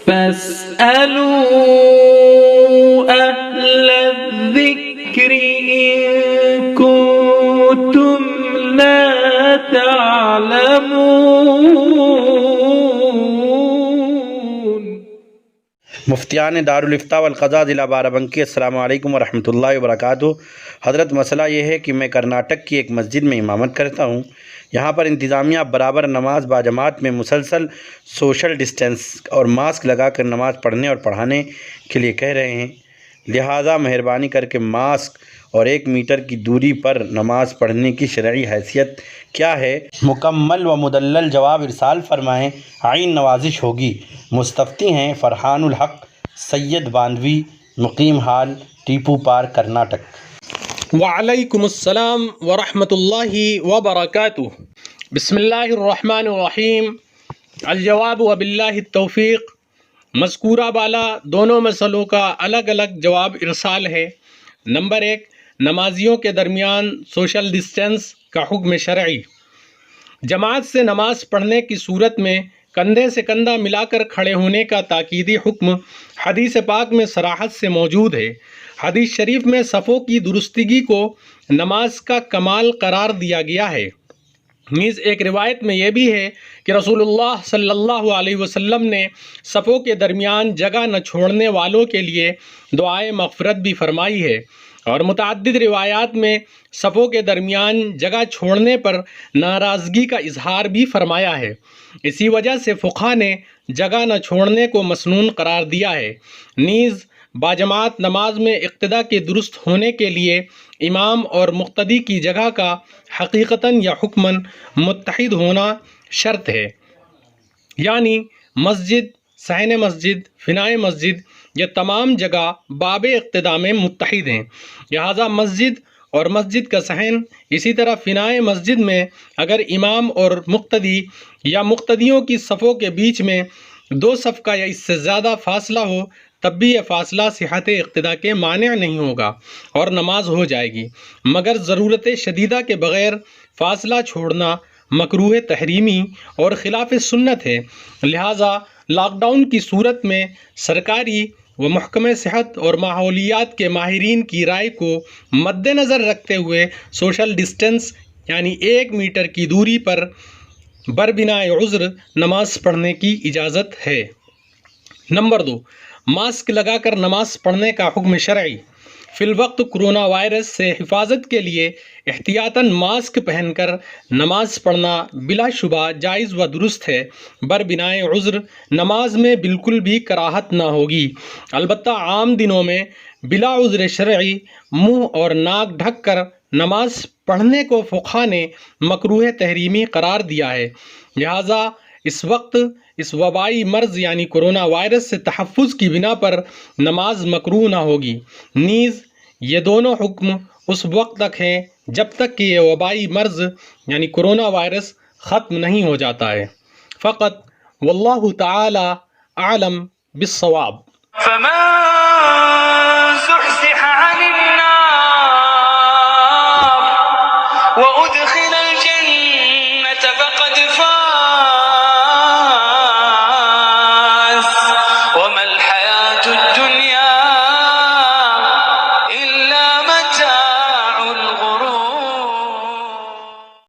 فاسألوا أهل الذكر إن كنتم لا تعلمون۔ مفتیان دارالفتاء والقضاء ضلع بارہ بنکی، السلام علیکم ورحمۃ اللہ وبرکاتہ۔ حضرت مسئلہ یہ ہے کہ میں کرناٹک کی ایک مسجد میں امامت کرتا ہوں۔ یہاں پر انتظامیہ برابر نماز باجماعت میں مسلسل سوشل ڈسٹینس اور ماسک لگا کر نماز پڑھنے اور پڑھانے کے لیے کہہ رہے ہیں، لہٰذا مہربانی کر کے ماسک اور 1 میٹر کی دوری پر نماز پڑھنے کی شرعی حیثیت کیا ہے؟ مکمل و مدلل جواب ارسال فرمائیں، عین نوازش ہوگی۔ مستفتی ہیں فرحان الحق سید باندوی، مقیم حال ٹیپو پارک، کرناٹک۔ وعلیکم السلام ورحمۃ اللہ وبرکاتہ۔ بسم اللہ الرحمن الرحیم۔ الجواب وباللہ التوفیق۔ مذکورہ بالا دونوں مسئلوں کا الگ الگ جواب ارسال ہے۔ نمبر 1، نمازیوں کے درمیان سوشل ڈسٹینس کا حکم شرعی۔ جماعت سے نماز پڑھنے کی صورت میں کندھے سے کندھا ملا کر کھڑے ہونے کا تاکیدی حکم حدیث پاک میں صراحت سے موجود ہے۔ حدیث شریف میں صفوں کی درستگی کو نماز کا کمال قرار دیا گیا ہے۔ نیز ایک روایت میں یہ بھی ہے کہ رسول اللہ صلی اللہ علیہ وسلم نے صفوں کے درمیان جگہ نہ چھوڑنے والوں کے لیے دعائے مغفرت بھی فرمائی ہے، اور متعدد روایات میں صفوں کے درمیان جگہ چھوڑنے پر ناراضگی کا اظہار بھی فرمایا ہے۔ اسی وجہ سے فقہا نے جگہ نہ چھوڑنے کو مسنون قرار دیا ہے۔ نیز باجماعت نماز میں اقتدا کے درست ہونے کے لیے امام اور مقتدی کی جگہ کا حقیقتاً یا حکماً متحد ہونا شرط ہے، یعنی مسجد، صحن مسجد، فنائے مسجد، یہ تمام جگہ باب اقتدا میں متحد ہیں، لہٰذا مسجد اور مسجد کا صحن، اسی طرح فنائے مسجد میں اگر امام اور مقتدی یا مقتدیوں کی صفوں کے بیچ میں 2 صف کا یا اس سے زیادہ فاصلہ ہو، تب بھی یہ فاصلہ صحت اقتدا کے مانع نہیں ہوگا اور نماز ہو جائے گی، مگر ضرورت شدیدہ کے بغیر فاصلہ چھوڑنا مکروہ تحریمی اور خلاف سنت ہے۔ لہٰذا لاک ڈاؤن کی صورت میں سرکاری و محکمہ صحت اور ماحولیات کے ماہرین کی رائے کو مد نظر رکھتے ہوئے سوشل ڈسٹینس یعنی 1 میٹر کی دوری پر بربنائے عذر نماز پڑھنے کی اجازت ہے۔ نمبر 2، ماسک لگا کر نماز پڑھنے کا حکم شرعی۔ فی الوقت کرونا وائرس سے حفاظت کے لیے احتیاطاً ماسک پہن کر نماز پڑھنا بلا شبہ جائز و درست ہے۔ بربنائے عذر نماز میں بالکل بھی کراہت نہ ہوگی، البتہ عام دنوں میں بلا عذر شرعی منہ اور ناک ڈھک کر نماز پڑھنے کو فقہا نے مکروہ تحریمی قرار دیا ہے، لہٰذا اس وقت اس وبائی مرض یعنی کرونا وائرس سے تحفظ کی بنا پر نماز مکروہ نہ ہوگی۔ نیز یہ دونوں حکم اس وقت تک ہیں جب تک کہ یہ وبائی مرض یعنی کرونا وائرس ختم نہیں ہو جاتا ہے۔ فقط واللہ تعالی اعلم بالصواب۔ فمن زحزح